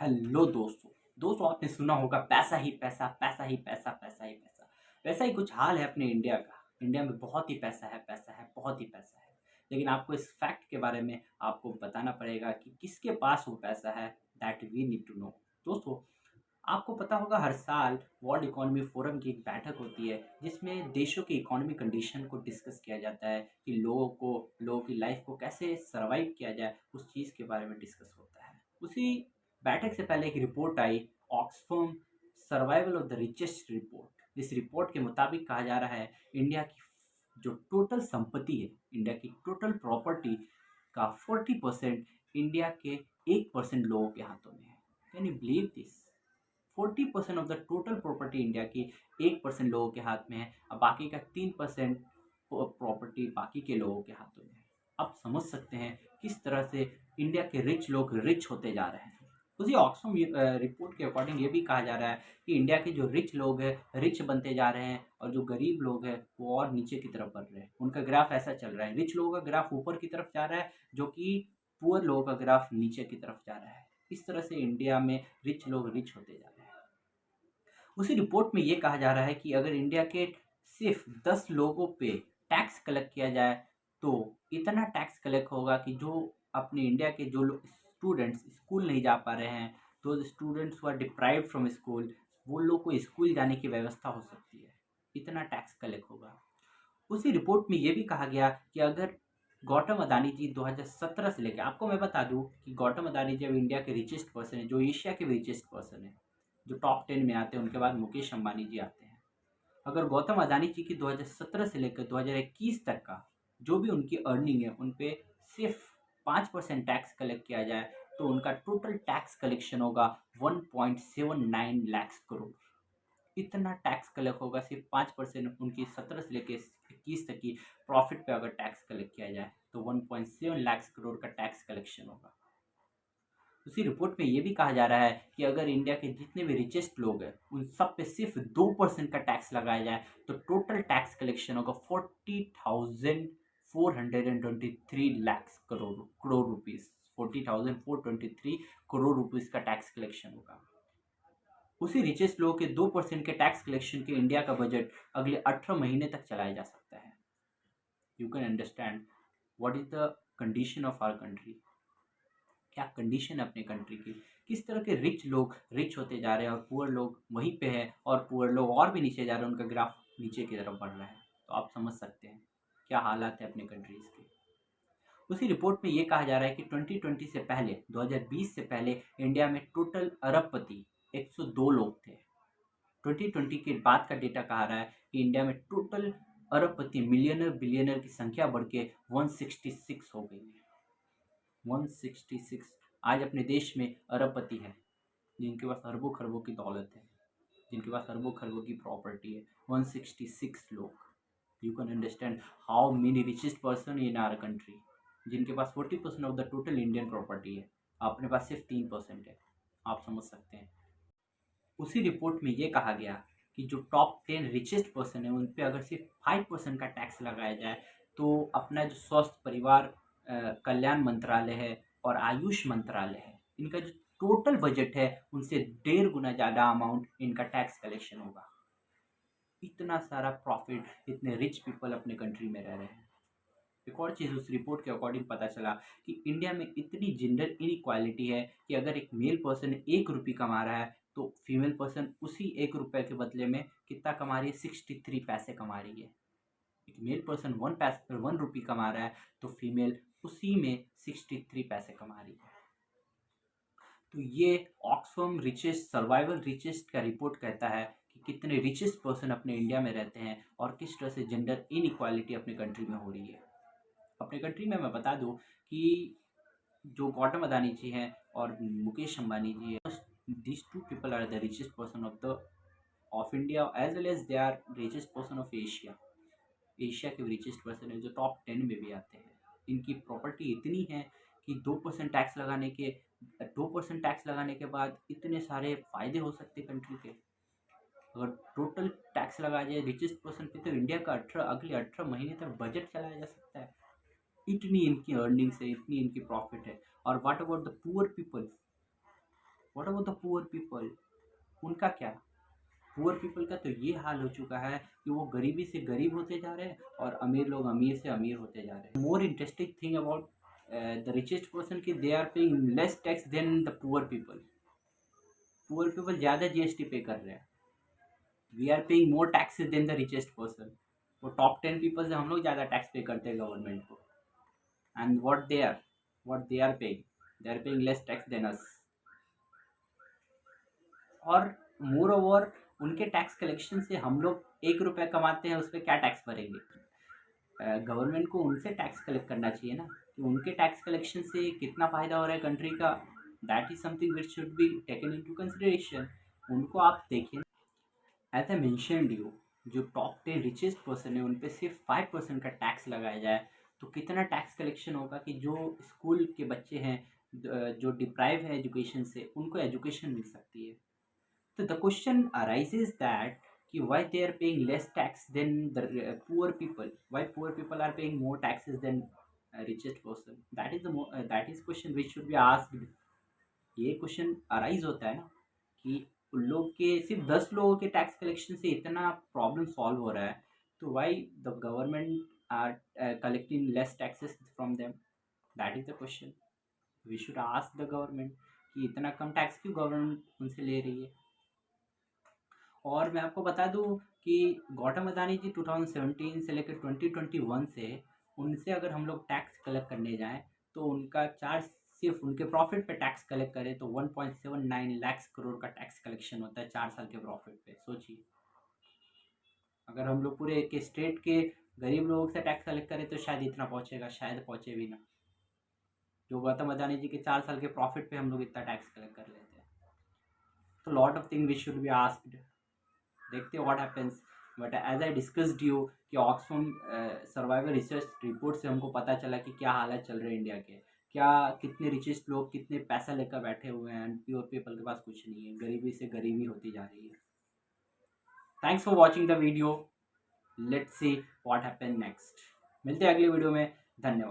Hello दोस्तों। आपने सुना होगा पैसा ही पैसा, पैसा ही पैसा, पैसा ही पैसा। वैसा ही कुछ हाल है अपने इंडिया का। इंडिया में बहुत ही पैसा है, पैसा है, बहुत ही पैसा है। लेकिन आपको इस फैक्ट के बारे में आपको बताना पड़ेगा कि किसके पास वो पैसा है। That we need to know. दोस्तों, आपको पता होगा हर साल वर्ल्ड इकोनॉमी फोरम की एक बैठक होती है जिसमें देशों की इकोनॉमी कंडीशन को डिस्कस किया जाता है कि लोगों की लाइफ को कैसे सरवाइव किया जाए, उस चीज़ के बारे में डिस्कस होता है। उसी बैठक से पहले एक रिपोर्ट आई, Oxfam survival of the richest report. इस रिपोर्ट के मुताबिक कहा जा रहा है इंडिया की जो टोटल संपत्ति है, इंडिया की टोटल प्रॉपर्टी का 40% इंडिया के 1% लोगों के हाथों में है। Can you believe this? 40% of the total property India की 1% लोगों के हाथ में है और बाकी का 3% प्रॉपर्टी बाकी के लोगों के हाथों में है। आप समझ सकते हैं किस तरह से इंडिया के रिच लोग रिच होते जा रहे हैं। उसी ऑक्सफम रिपोर्ट के अकॉर्डिंग ये भी कहा जा रहा है कि इंडिया के जो रिच लोग हैं रिच बनते जा रहे हैं और जो गरीब लोग हैं वो और नीचे की तरफ बढ़ रहे हैं। उनका ग्राफ ऐसा चल रहा है, रिच लोगों का ग्राफ ऊपर की तरफ जा रहा है, जो कि पुअर लोगों का ग्राफ नीचे की तरफ जा रहा है। इस तरह से इंडिया में रिच लोग रिच होते जा रहे हैं। उसी रिपोर्ट में ये कहा जा रहा है कि अगर इंडिया के सिर्फ 10 लोगों पे टैक्स कलेक्ट किया जाए तो इतना टैक्स कलेक्ट होगा कि जो अपने इंडिया के जो स्टूडेंट्स स्कूल नहीं जा पा रहे हैं, तो students who are deprived from school, वो लोग को स्कूल जाने की व्यवस्था हो सकती है। इतना टैक्स कलेक्ट होगा। उसी रिपोर्ट में ये भी कहा गया कि अगर गौतम अदानी जी 2017 से लेकर, आपको मैं बता दूं कि गौतम अदानी जी अब इंडिया के रिचेस्ट पर्सन है, जो एशिया के रिचेस्ट पर्सन है, जो टॉप 10 में आते हैं। उनके बाद मुकेश अंबानी जी आते हैं। अगर गौतम अदानी जी की 2017 से लेकर 2021 तक का जो भी उनकी अर्निंग है उन पे सिर्फ 5% टैक्स कलेक्ट किया जाए तो उनका टोटल टैक्स कलेक्शन होगा 1.79 लाख करोड़। इतना टैक्स कलेक्ट होगा सिर्फ 5% उनकी 17 से लेकर 21 तक की प्रॉफिट पे अगर टैक्स कलेक्ट किया जाए तो 1.7 लाख करोड़ का टैक्स कलेक्शन होगा। उसी रिपोर्ट में ये भी कहा जा रहा है कि अगर इंडिया के जितने भी रिचेस्ट लोग हैं उन सब पे सिर्फ 2% का टैक्स लगाया जाए तो टोटल टैक्स कलेक्शन होगा 40,423 लाख करोड़ रुपीज। 40,423 करोड़ रुपीज का टैक्स कलेक्शन होगा। उसी रिचेस्ट लोगों के 2% के टैक्स कलेक्शन के इंडिया का बजट अगले 18 महीने तक चलाया जा सकता है। You can understand what is the condition of our country. क्या कंडीशन है अपने कंट्री की, किस तरह के रिच लोग रिच होते जा रहे हैं और पुअर लोग वहीं पे हैं और पुअर लोग और भी नीचे जा रहे हैं, उनका ग्राफ नीचे की तरफ बढ़ रहा है। तो आप समझ सकते हैं क्या हालात है अपने कंट्रीज के। उसी रिपोर्ट में ये कहा जा रहा है कि 2020 से पहले, 2020 से पहले इंडिया में टोटल अरबपति 102 लोग थे। 2020 के बाद का डेटा कहा रहा है कि इंडिया में टोटल अरबपति मिलियनर बिलियनर की संख्या बढ़ के 166 हो गई है। 166 आज अपने देश में अरबपति है, जिनके पास अरबों खरबों की दौलत है, जिनके पास अरबों खरबों की प्रॉपर्टी है। 166 लोग। You can understand how many richest person in our country, जिनके पास 40% of the total Indian property है। अपने पास सिर्फ 3% है। आप समझ सकते हैं। उसी रिपोर्ट में ये कहा गया कि जो टॉप 10 रिचेस्ट पर्सन है उन पे अगर सिर्फ 5% का टैक्स लगाया जाए तो अपना जो स्वास्थ्य परिवार कल्याण मंत्रालय है और आयुष मंत्रालय है, इनका जो टोटल बजट है उनसे 1.5 गुना ज़्यादा अमाउंट इनका टैक्स कलेक्शन होगा। इतना सारा प्रॉफिट, इतने रिच पीपल अपने कंट्री में रह रहे हैं। एक और चीज़ उस रिपोर्ट के अकॉर्डिंग पता चला कि इंडिया में इतनी जेंडर इनइक्वालिटी है कि अगर एक मेल पर्सन 1 रुपये कमा रहा है तो फीमेल पर्सन उसी 1 रुपये के बदले में कितना कमा रही है? 63 पैसे कमा रही है। एक मेल पर्सन 1 रुपये कमा रहा है तो फीमेल उसी में 63 पैसे कमा रही है। तो ये ऑक्सफर्म रिचेस्ट सर्वाइवल रिचेस्ट का रिपोर्ट कहता है कि कितने रिचेस्ट पर्सन अपने इंडिया में रहते हैं और किस तरह से जेंडर इनइक्वालिटी अपने कंट्री में हो रही है। अपने कंट्री में मैं बता दूं कि जो गौतम अदानी जी हैं और मुकेश अंबानी जी हैं, these two people are the richest person of India as well as they are richest person of Asia। Asia के रिचेस्ट पर्सन है जो टॉप 10 में भी आते हैं। इनकी प्रॉपर्टी इतनी है कि 2% टैक्स लगाने के 2% टैक्स लगाने के बाद इतने सारे फायदे हो सकते कंट्री के। अगर टोटल टैक्स लगाया जाए रिचेस्ट पर्सन पे तो इंडिया का अगले 18 महीने तक बजट चलाया जा सकता है। इतनी इनकी अर्निंग्स है, इतनी इनकी प्रॉफिट है। और what about the poor people, what about the poor people, उनका क्या? पुअर पीपल का तो ये हाल हो चुका है कि वो गरीबी से गरीब होते जा रहे हैं और अमीर लोग अमीर से अमीर होते जा रहे हैं। More interesting thing about the richest person कि they are paying less tax than the poor people. Poor people ज़्यादा जीएसटी पे कर रहे हैं, we are paying more taxes than the richest person. वो टॉप 10 पीपल से हम लोग ज़्यादा टैक्स पे करते हैं गवर्नमेंट को। And what they are paying, they are paying less tax than us. और मोर ओवर उनके टैक्स कलेक्शन से हम लोग 1 रुपया कमाते हैं, उस पर क्या टैक्स भरेंगे? गवर्नमेंट को उनसे टैक्स कलेक्ट करना चाहिए ना, कि उनके टैक्स कलेक्शन से कितना फ़ायदा हो रहा है कंट्री का। That is something which should be taken into consideration. उनको आप देखिए, एज ए मैंशनड यू, जो टॉप 10 रिचेस्ट पर्सन है उन पे सिर्फ 5% का टैक्स लगाया जाए तो कितना टैक्स कलेक्शन होगा कि जो स्कूल के बच्चे हैं जो डिप्राइव है एजुकेशन से, उनको एजुकेशन मिल सकती है। So the question arises that कि why they are paying less tax than the poor people? Why poor people are paying more taxes than richest person? That is question which should be asked. ये question arise होता है ना कि उन लोग के सिर्फ 10 लोगों के टैक्स कलेक्शन से इतना प्रॉब्लम सॉल्व हो रहा है, तो why the government are collecting less taxes from them? That is the question we should ask the government कि इतना कम टैक्स क्यों गवर्नमेंट उनसे ले रही है। और मैं आपको बता दूं कि गौतम अदानी जी 2017 से लेकर 2021 से उनसे अगर हम लोग टैक्स कलेक्ट करने जाएं तो उनका चार्ज, सिर्फ उनके प्रॉफिट पे टैक्स कलेक्ट करें तो 1.79 लाख करोड़ का टैक्स कलेक्शन होता है 4 साल के प्रॉफिट पे। सोचिए, अगर हम लोग पूरे के स्टेट के गरीब लोगों से टैक्स कलेक्ट करें तो शायद इतना पहुंचेगा, शायद पहुंचे भी ना। जो गौतम अदानी जी के 4 साल के प्रॉफिट पे हम लोग इतना टैक्स कलेक्ट कर लेते हैं। तो lot of thing we should be asked, देखते हैं what happens. But as I discussed you कि ऑक्सफैम सर्वाइवल रिसर्च रिपोर्ट से हमको पता चला कि क्या हालत चल रहे हैं इंडिया के, क्या कितने रिचेस्ट लोग कितने पैसा लेकर बैठे हुए हैं, प्योर पीपल के पास कुछ नहीं है, गरीबी से गरीबी होती जा रही है। Thanks for watching the video, let's see what happen next. मिलते हैं अगले वीडियो में, धन्यवाद।